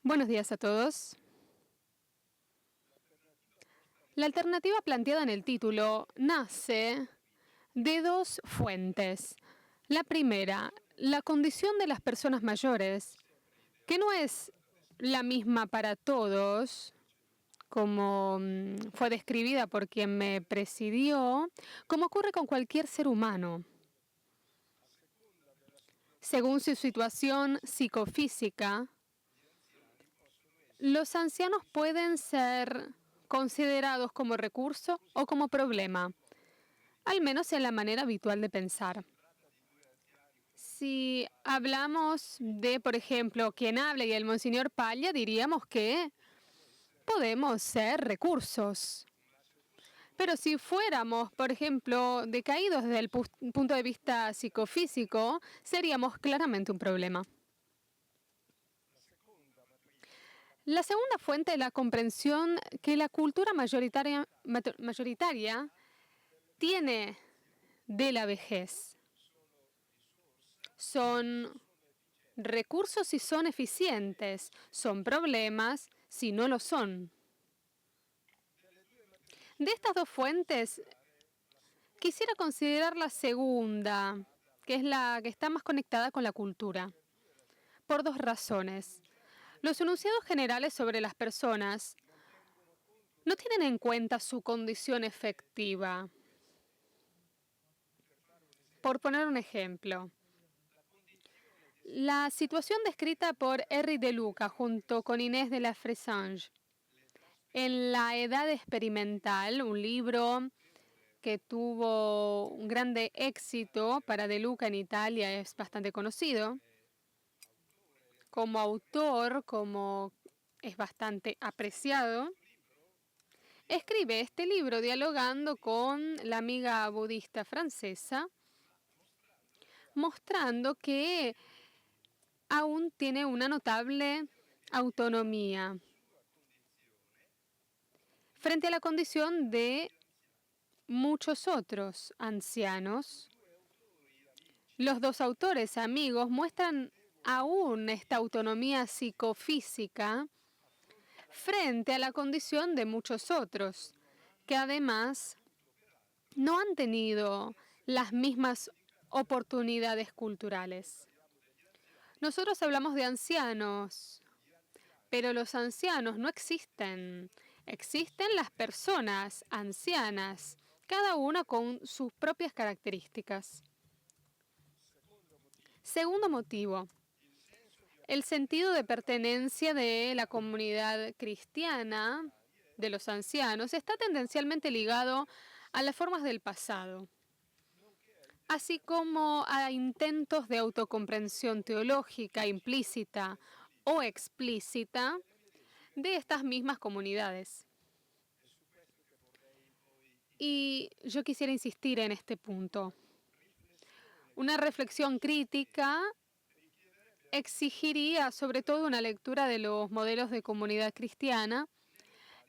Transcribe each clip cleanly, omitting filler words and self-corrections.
Buenos días a todos. La alternativa planteada en el título nace de dos fuentes. La primera, la condición de las personas mayores, que no es la misma para todos, como fue describida por quien me presidió, como ocurre con cualquier ser humano. Según su situación psicofísica, los ancianos pueden ser considerados como recurso o como problema, al menos en la manera habitual de pensar. Si hablamos de, por ejemplo, quien habla y el Monseñor Palla, diríamos que podemos ser recursos. Pero si fuéramos, por ejemplo, decaídos desde el punto de vista psicofísico, seríamos claramente un problema. La segunda fuente es la comprensión que la cultura mayoritaria tiene de la vejez. Son recursos si son eficientes, son problemas si no lo son. De estas dos fuentes, quisiera considerar la segunda, que es la que está más conectada con la cultura, por dos razones. Los enunciados generales sobre las personas no tienen en cuenta su condición efectiva. Por poner un ejemplo, la situación descrita por Henri de Luca junto con Inés de la Fressange en La Edad Experimental, un libro que tuvo un grande éxito para De Luca en Italia, es bastante conocido. Como autor, como es bastante apreciado, escribe este libro dialogando con la amiga budista francesa, mostrando que aún tiene una notable autonomía frente a la condición de muchos otros ancianos. Los dos autores amigos muestran aún esta autonomía psicofísica frente a la condición de muchos otros, que además no han tenido las mismas oportunidades culturales. Nosotros hablamos de ancianos, pero los ancianos no existen. Existen las personas ancianas, cada una con sus propias características. Segundo motivo, el sentido de pertenencia de la comunidad cristiana, de los ancianos, está tendencialmente ligado a las formas del pasado, así como a intentos de autocomprensión teológica implícita o explícita de estas mismas comunidades. Y yo quisiera insistir en este punto. Una reflexión crítica exigiría sobre todo una lectura de los modelos de comunidad cristiana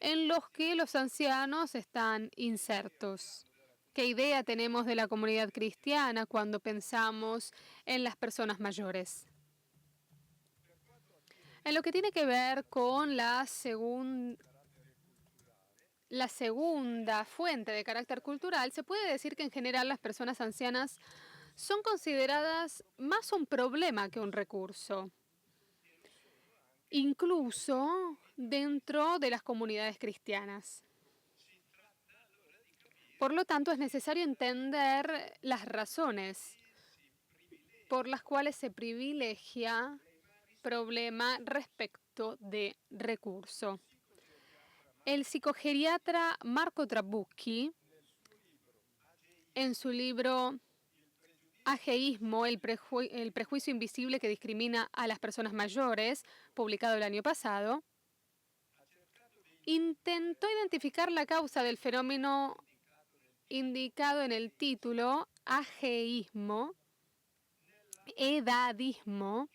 en los que los ancianos están insertos. ¿Qué idea tenemos de la comunidad cristiana cuando pensamos en las personas mayores? En lo que tiene que ver con la segunda fuente de carácter cultural, se puede decir que en general las personas ancianas son consideradas más un problema que un recurso, incluso dentro de las comunidades cristianas. Por lo tanto, es necesario entender las razones por las cuales se privilegia problema respecto de recurso. El psicogeriatra Marco Trabucchi, en su libro Ageísmo, el prejuicio invisible que discrimina a las personas mayores, publicado el año pasado, intentó identificar la causa del fenómeno indicado en el título ageísmo, edadismo,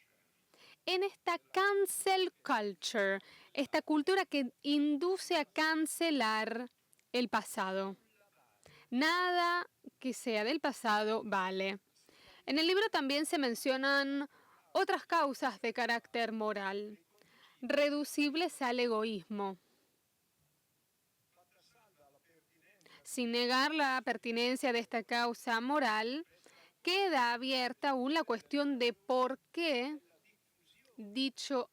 en esta cancel culture, esta cultura que induce a cancelar el pasado. Nada que sea del pasado vale. En el libro también se mencionan otras causas de carácter moral. reducibles al egoísmo, sin negar la pertinencia de esta causa moral. Queda abierta aún la cuestión de por qué dicho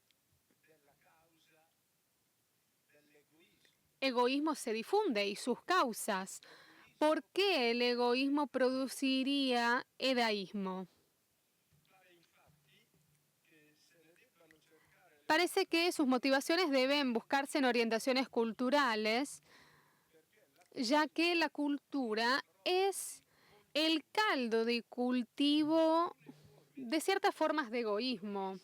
egoísmo se difunde y sus causas. ¿Por qué el egoísmo produciría edaísmo? Parece que sus motivaciones deben buscarse en orientaciones culturales, ya que la cultura es el caldo de cultivo de ciertas formas de egoísmo.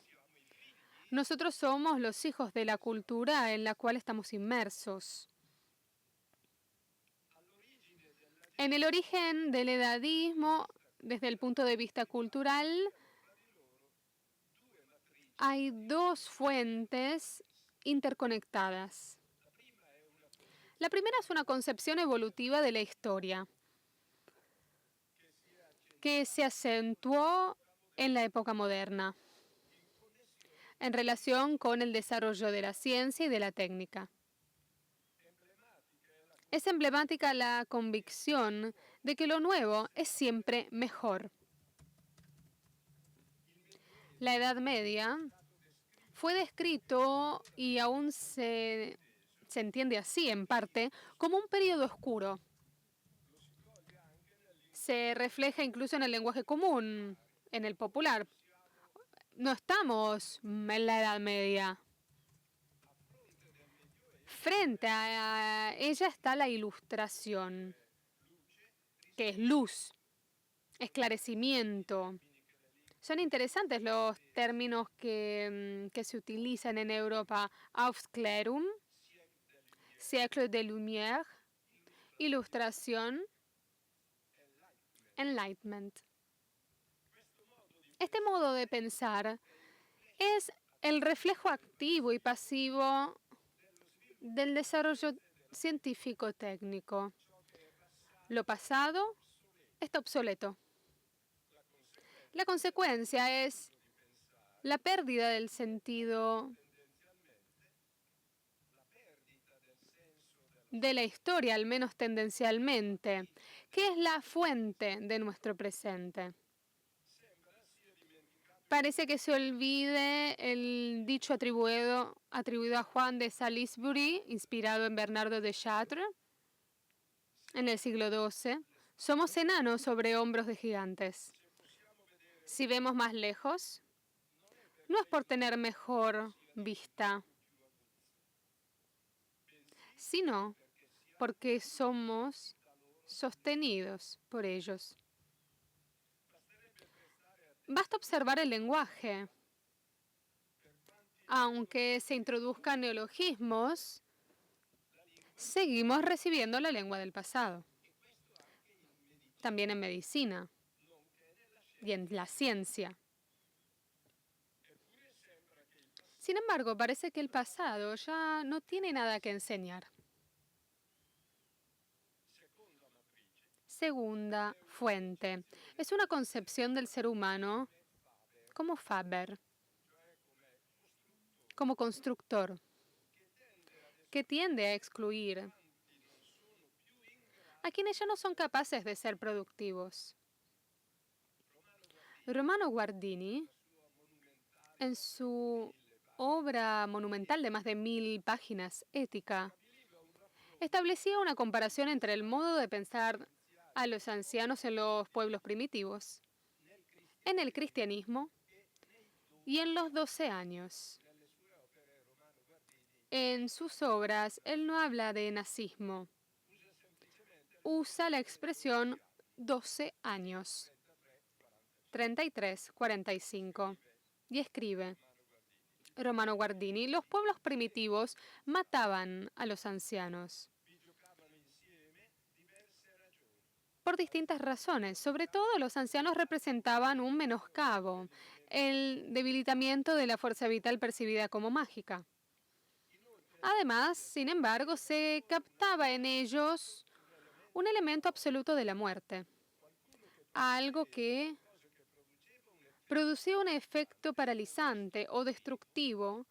Nosotros somos los hijos de la cultura en la cual estamos inmersos. En el origen del edadismo, desde el punto de vista cultural, hay dos fuentes interconectadas. La primera es una concepción evolutiva de la historia, que se acentuó en la época moderna, en relación con el desarrollo de la ciencia y de la técnica. Es emblemática la convicción de que lo nuevo es siempre mejor. La Edad Media fue descrito, y aún se entiende así en parte, como un periodo oscuro. Se refleja incluso en el lenguaje común, en el popular. No estamos en la Edad Media. Frente a ella está la Ilustración, que es luz, esclarecimiento. Son interesantes los términos que se utilizan en Europa: Aufklärung, siècle de lumière, Ilustración, Enlightenment. Este modo de pensar es el reflejo activo y pasivo del desarrollo científico-técnico. Lo pasado está obsoleto. La consecuencia es la pérdida del sentido de la historia, al menos tendencialmente, que es la fuente de nuestro presente. Parece que se olvide el dicho atribuido a Juan de Salisbury, inspirado en Bernardo de Chartres, en el siglo XII: somos enanos sobre hombros de gigantes. Si vemos más lejos, no es por tener mejor vista, sino porque somos sostenidos por ellos. Basta observar el lenguaje. Aunque se introduzcan neologismos, seguimos recibiendo la lengua del pasado. También en medicina y en la ciencia. Sin embargo, parece que el pasado ya no tiene nada que enseñar. Segunda fuente. Es una concepción del ser humano como Faber, como constructor, que tiende a excluir a quienes ya no son capaces de ser productivos. Romano Guardini, en su obra monumental de más de 1000 páginas, Ética, establecía una comparación entre el modo de pensar a los ancianos en los pueblos primitivos, en el cristianismo y en los 12 años. En sus obras, él no habla de nazismo. Usa la expresión 12 años, 33, 45, y escribe: Romano Guardini, los pueblos primitivos mataban a los ancianos por distintas razones. Sobre todo, los ancianos representaban un menoscabo, el debilitamiento de la fuerza vital percibida como mágica. Además, sin embargo, se captaba en ellos un elemento absoluto de la muerte, algo que producía un efecto paralizante o destructivo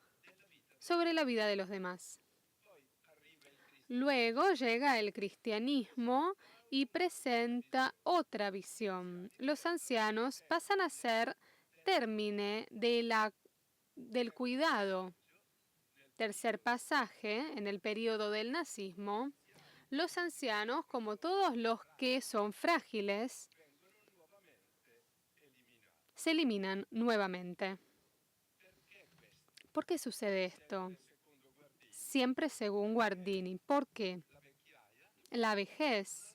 sobre la vida de los demás. Luego llega el cristianismo y presenta otra visión. Los ancianos pasan a ser término del cuidado. Tercer pasaje, en el periodo del nazismo, los ancianos, como todos los que son frágiles, se eliminan nuevamente. ¿Por qué sucede esto? Siempre según Guardini. ¿Por qué? La vejez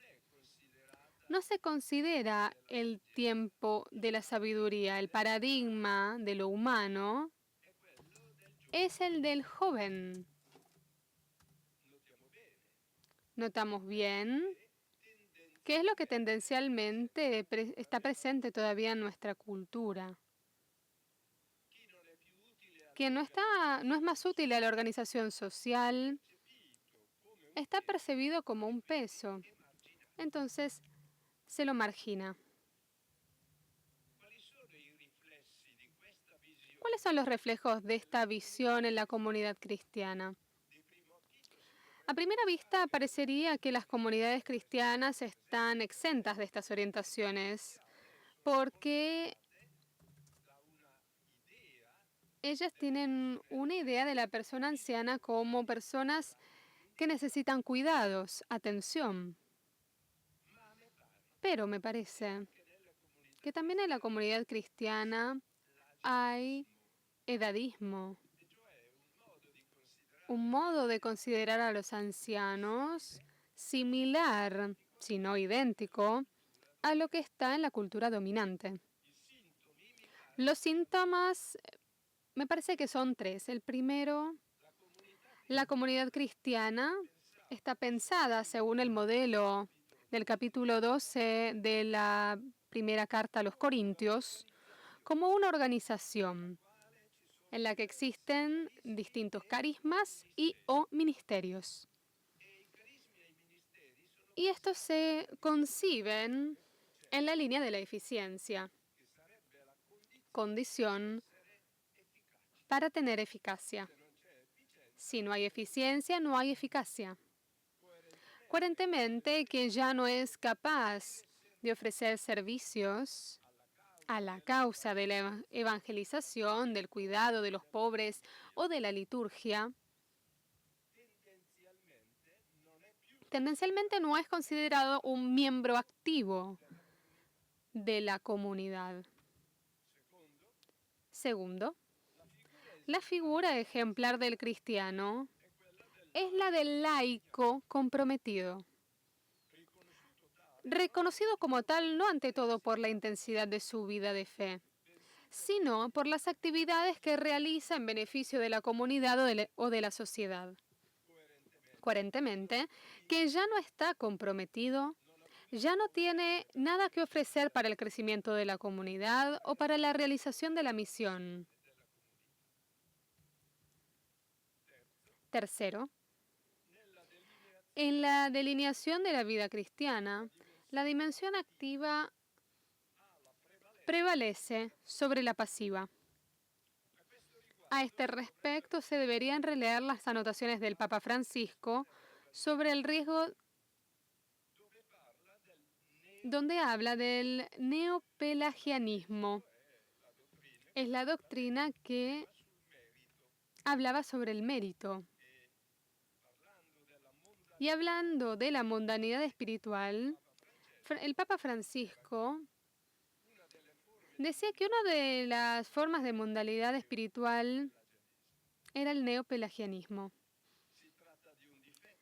no se considera el tiempo de la sabiduría. El paradigma de lo humano es el del joven. Notamos bien qué es lo que tendencialmente está presente todavía en nuestra cultura. Que no es más útil a la organización social, está percibido como un peso. Entonces, se lo margina. ¿Cuáles son los reflejos de esta visión en la comunidad cristiana? A primera vista, parecería que las comunidades cristianas están exentas de estas orientaciones, porque ellas tienen una idea de la persona anciana como personas que necesitan cuidados, atención. Pero me parece que también en la comunidad cristiana hay edadismo, un modo de considerar a los ancianos similar, si no idéntico, a lo que está en la cultura dominante. Los síntomas me parece que son tres. El primero, la comunidad cristiana está pensada según el modelo del capítulo 12 de la primera carta a los Corintios como una organización en la que existen distintos carismas y o ministerios. Y estos se conciben en la línea de la eficiencia, condición para tener eficacia. Si no hay eficiencia, no hay eficacia. Coherentemente, que ya no es capaz de ofrecer servicios a la causa de la evangelización, del cuidado de los pobres o de la liturgia, tendencialmente no es considerado un miembro activo de la comunidad. Segundo, la figura ejemplar del cristiano es la del laico comprometido, reconocido como tal no ante todo por la intensidad de su vida de fe, sino por las actividades que realiza en beneficio de la comunidad o de la sociedad. Coherentemente, que ya no está comprometido, ya no tiene nada que ofrecer para el crecimiento de la comunidad o para la realización de la misión. Tercero, en la delineación de la vida cristiana, la dimensión activa prevalece sobre la pasiva. A este respecto, se deberían releer las anotaciones del Papa Francisco sobre el riesgo, donde habla del neopelagianismo. Es la doctrina que hablaba sobre el mérito. Y hablando de la mundanidad espiritual, el Papa Francisco decía que una de las formas de mundanidad espiritual era el neopelagianismo.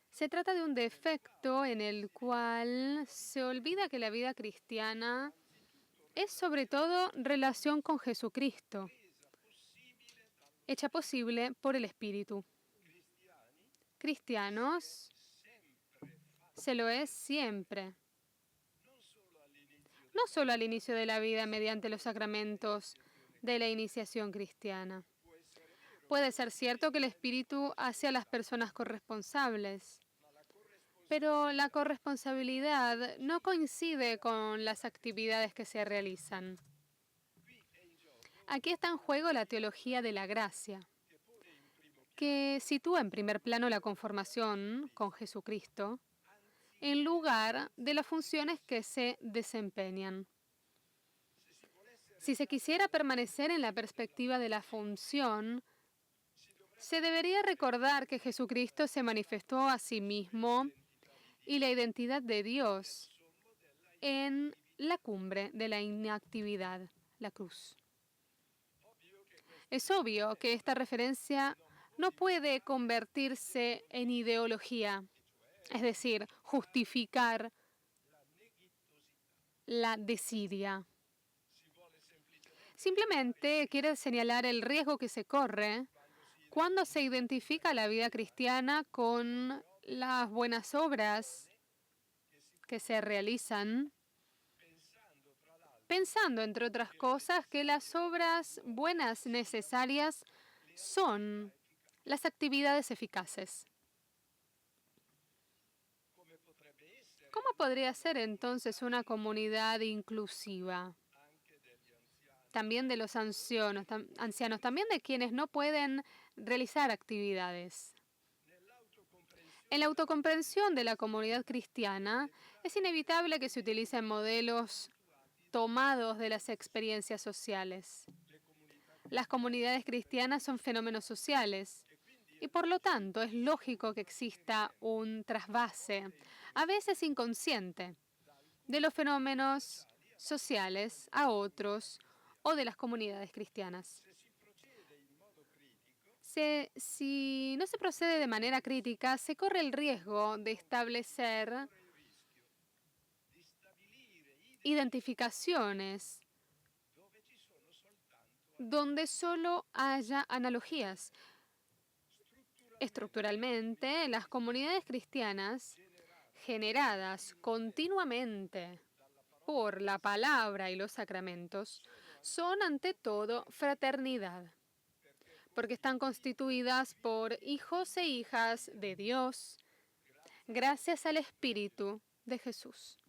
Se trata de un defecto en el cual se olvida que la vida cristiana es sobre todo relación con Jesucristo, hecha posible por el Espíritu. Cristianos se lo es siempre, no solo al inicio de la vida mediante los sacramentos de la iniciación cristiana. Puede ser cierto que el Espíritu hace a las personas corresponsables, pero la corresponsabilidad no coincide con las actividades que se realizan. Aquí está en juego la teología de la gracia, que sitúa en primer plano la conformación con Jesucristo en lugar de las funciones que se desempeñan. Si se quisiera permanecer en la perspectiva de la función, se debería recordar que Jesucristo se manifestó a sí mismo y la identidad de Dios en la cumbre de la inactividad, la cruz. Es obvio que esta referencia no puede convertirse en ideología, es decir, justificar la desidia. Simplemente quiere señalar el riesgo que se corre cuando se identifica la vida cristiana con las buenas obras que se realizan, pensando, entre otras cosas, que las obras buenas necesarias son las actividades eficaces. ¿Cómo podría ser entonces una comunidad inclusiva? También de los ancianos, también de quienes no pueden realizar actividades. En la autocomprensión de la comunidad cristiana, es inevitable que se utilicen modelos tomados de las experiencias sociales. Las comunidades cristianas son fenómenos sociales y por lo tanto es lógico que exista un trasvase, a veces inconsciente, de los fenómenos sociales a otros o de las comunidades cristianas. Si no se procede de manera crítica, se corre el riesgo de establecer identificaciones donde solo haya analogías. Estructuralmente, las comunidades cristianas, generadas continuamente por la palabra y los sacramentos, son ante todo fraternidad, porque están constituidas por hijos e hijas de Dios, gracias al Espíritu de Jesús.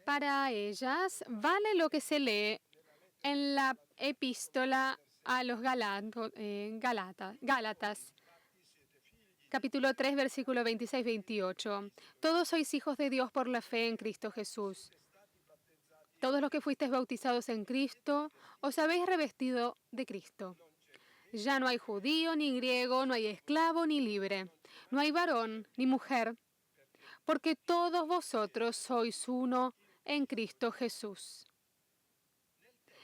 Para ellas vale lo que se lee en la epístola a los Gálatas, capítulo 3, versículo 26-28. Todos sois hijos de Dios por la fe en Cristo Jesús. Todos los que fuisteis bautizados en Cristo, os habéis revestido de Cristo. Ya no hay judío ni griego, no hay esclavo ni libre, no hay varón ni mujer, porque todos vosotros sois uno en Cristo Jesús.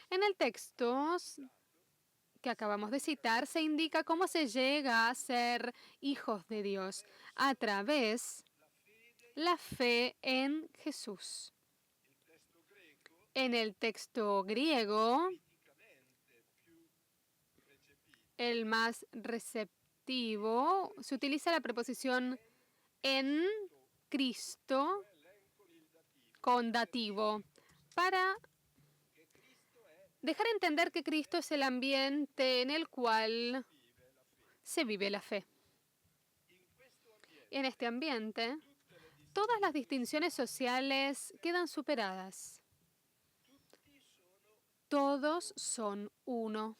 En el texto que acabamos de citar, se indica cómo se llega a ser hijos de Dios a través de la fe en Jesús. En el texto griego, el más receptivo, se utiliza la preposición en Cristo con dativo para dejar entender que Cristo es el ambiente en el cual se vive la fe. En este ambiente, todas las distinciones sociales quedan superadas. Todos son uno,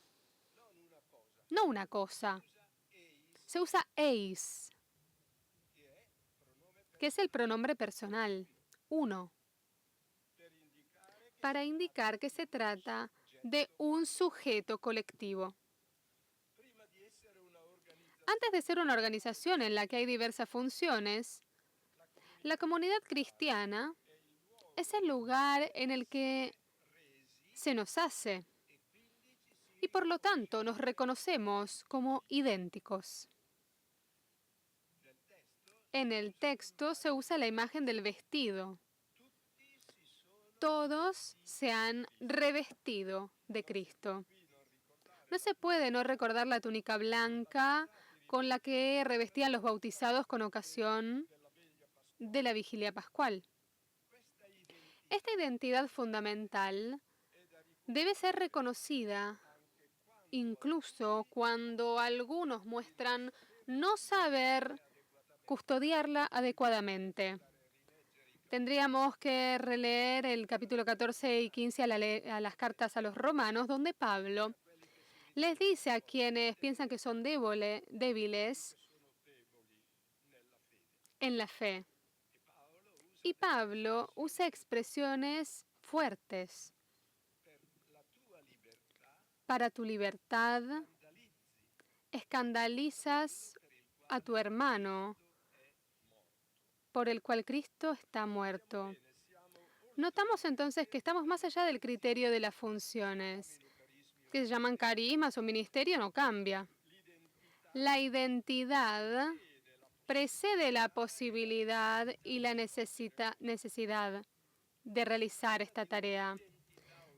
no una cosa. Se usa eis, que es el pronombre personal, uno, para indicar que se trata de un sujeto colectivo. Antes de ser una organización en la que hay diversas funciones, la comunidad cristiana es el lugar en el que se nos hace y por lo tanto nos reconocemos como idénticos. En el texto se usa la imagen del vestido. Todos se han revestido de Cristo. No se puede no recordar la túnica blanca con la que revestían los bautizados con ocasión de la vigilia pascual. Esta identidad fundamental debe ser reconocida incluso cuando algunos muestran no saber custodiarla adecuadamente. Tendríamos que releer el capítulo 14 y 15 a las cartas a los romanos, donde Pablo les dice a quienes piensan que son débiles en la fe. Y Pablo usa expresiones fuertes. Para tu libertad, escandalizas a tu hermano, por el cual Cristo está muerto. Notamos entonces que estamos más allá del criterio de las funciones, que se llaman carismas o ministerio, no cambia. La identidad precede la posibilidad y la necesidad de realizar esta tarea.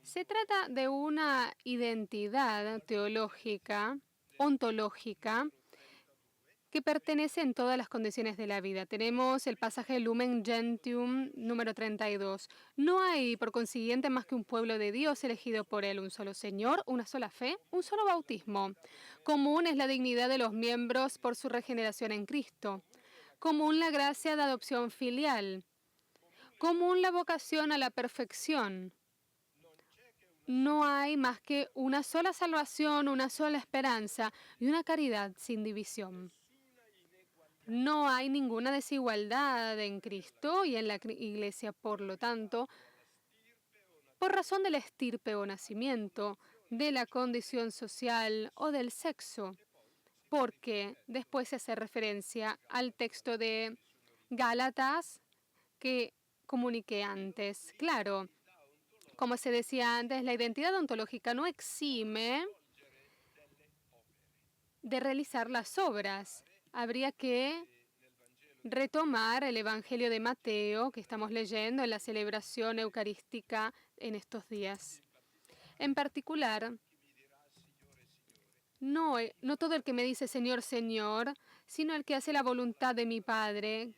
Se trata de una identidad teológica, ontológica, que pertenece en todas las condiciones de la vida. Tenemos el pasaje Lumen Gentium número 32. No hay, por consiguiente, más que un pueblo de Dios elegido por Él, un solo Señor, una sola fe, un solo bautismo. Común es la dignidad de los miembros por su regeneración en Cristo. Común la gracia de adopción filial. Común la vocación a la perfección. No hay más que una sola salvación, una sola esperanza y una caridad sin división. No hay ninguna desigualdad en Cristo y en la Iglesia, por lo tanto, por razón de la estirpe o nacimiento, de la condición social o del sexo, porque después se hace referencia al texto de Gálatas que comuniqué antes. Claro, como se decía antes, la identidad ontológica no exime de realizar las obras. Habría que retomar el Evangelio de Mateo que estamos leyendo en la celebración eucarística en estos días. En particular, no todo el que me dice Señor, Señor, sino el que hace la voluntad de mi Padre.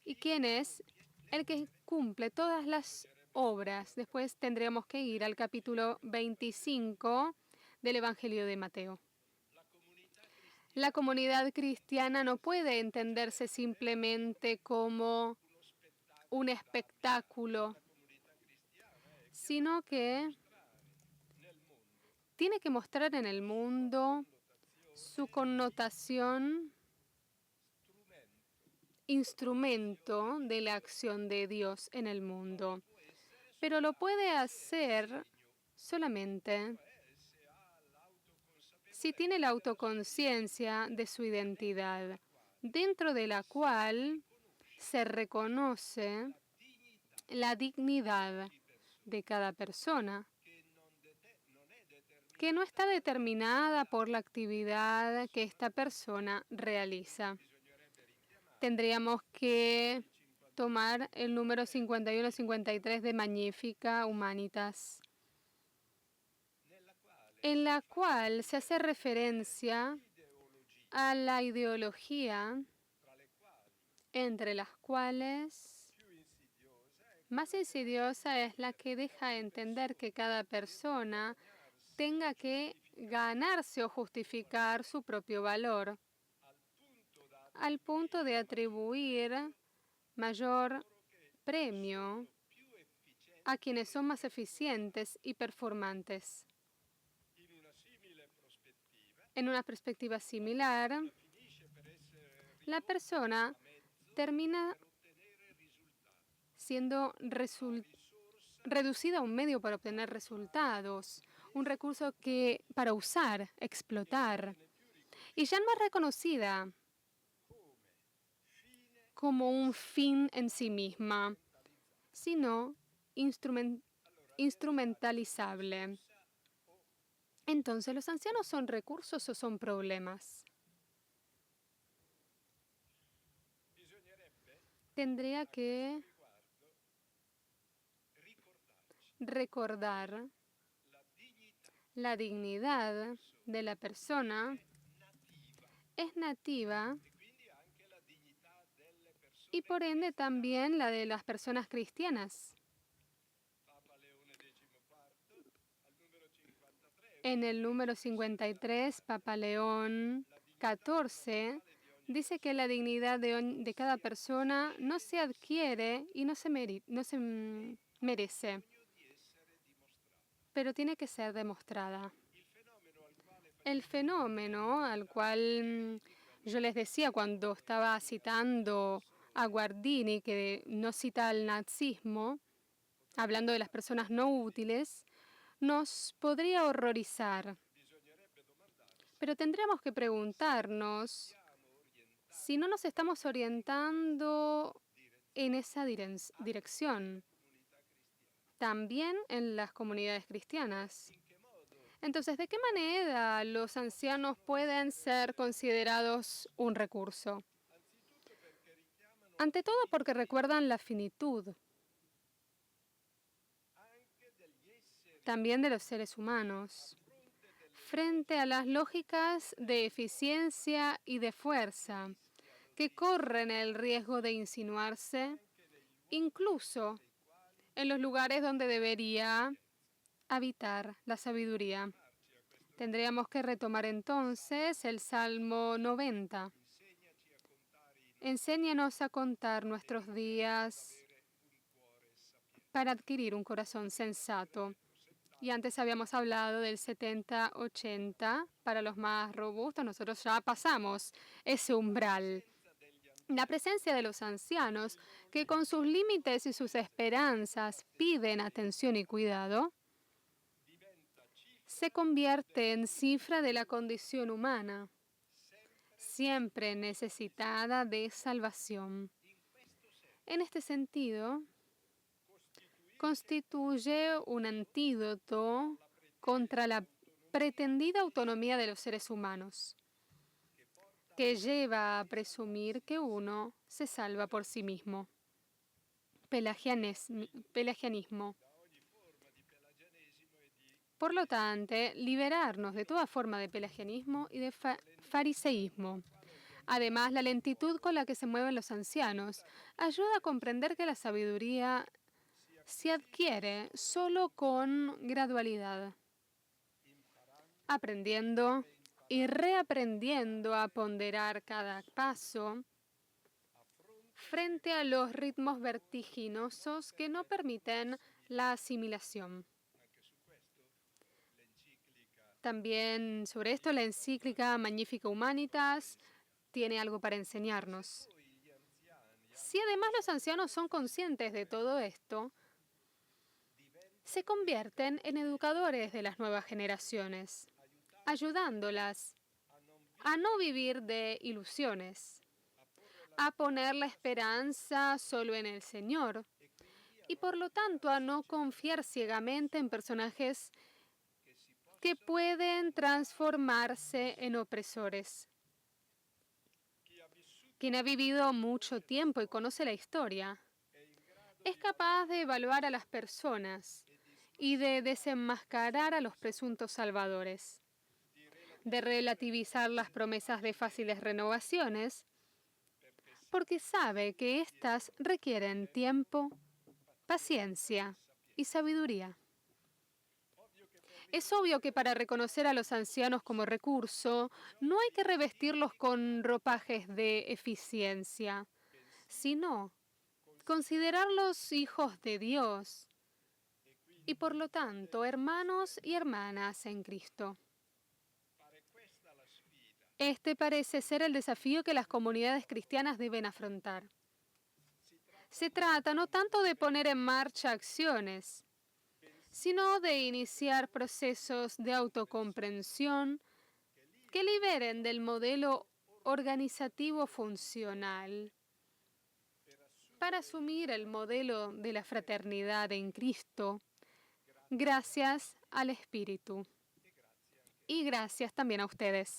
¿Y quién es? El que cumple todas las obras. Después tendremos que ir al capítulo 25 del Evangelio de Mateo. La comunidad cristiana no puede entenderse simplemente como un espectáculo, sino que tiene que mostrar en el mundo su connotación, instrumento de la acción de Dios en el mundo. Pero lo puede hacer solamente si tiene la autoconciencia de su identidad, dentro de la cual se reconoce la dignidad de cada persona, que no está determinada por la actividad que esta persona realiza. Tendríamos que tomar el número 51-53 de Magnificat Humanitas, en la cual se hace referencia a la ideología entre las cuales más insidiosa es la que deja entender que cada persona tenga que ganarse o justificar su propio valor, al punto de atribuir mayor premio a quienes son más eficientes y performantes. En una perspectiva similar, la persona termina siendo reducida a un medio para obtener resultados, un recurso que para usar, explotar, y ya no es reconocida como un fin en sí misma, sino instrumentalizable. Entonces, ¿los ancianos son recursos o son problemas? Tendría que recordar la dignidad de la persona es nativa y por ende también la de las personas cristianas. En el número 53, Papa León XIV dice que la dignidad de cada persona no se adquiere y no se merece, pero tiene que ser demostrada. el fenómeno al cual yo les decía cuando estaba citando a Guardini, que no cita al nazismo, hablando de las personas no útiles, nos podría horrorizar. Pero tendríamos que preguntarnos si no nos estamos orientando en esa dirección, también en las comunidades cristianas. Entonces, ¿de qué manera los ancianos pueden ser considerados un recurso? Ante todo porque recuerdan la finitud, también de los seres humanos, frente a las lógicas de eficiencia y de fuerza que corren el riesgo de insinuarse incluso en los lugares donde debería habitar la sabiduría. Tendríamos que retomar entonces el Salmo 90. Enséñanos a contar nuestros días para adquirir un corazón sensato. Y antes habíamos hablado del 70-80 para los más robustos. Nosotros ya pasamos ese umbral. La presencia de los ancianos, que con sus límites y sus esperanzas piden atención y cuidado, se convierte en cifra de la condición humana, siempre necesitada de salvación. En este sentido, constituye un antídoto contra la pretendida autonomía de los seres humanos, que lleva a presumir que uno se salva por sí mismo. Pelagianismo. Por lo tanto, liberarnos de toda forma de pelagianismo y de fariseísmo. Además, la lentitud con la que se mueven los ancianos ayuda a comprender que la sabiduría se adquiere solo con gradualidad, aprendiendo y reaprendiendo a ponderar cada paso frente a los ritmos vertiginosos que no permiten la asimilación. También sobre esto la encíclica Magnifica Humanitas tiene algo para enseñarnos. Si además los ancianos son conscientes de todo esto, se convierten en educadores de las nuevas generaciones, ayudándolas a no vivir de ilusiones, a poner la esperanza solo en el Señor y por lo tanto a no confiar ciegamente en personajes que pueden transformarse en opresores. Quien ha vivido mucho tiempo y conoce la historia, es capaz de evaluar a las personas y de desenmascarar a los presuntos salvadores, de relativizar las promesas de fáciles renovaciones, porque sabe que éstas requieren tiempo, paciencia y sabiduría. Es obvio que para reconocer a los ancianos como recurso, no hay que revestirlos con ropajes de eficiencia, sino considerarlos hijos de Dios y por lo tanto hermanos y hermanas en Cristo. Este parece ser el desafío que las comunidades cristianas deben afrontar. Se trata no tanto de poner en marcha acciones, sino de iniciar procesos de autocomprensión que liberen del modelo organizativo funcional para asumir el modelo de la fraternidad en Cristo, gracias al Espíritu. Y gracias también a ustedes.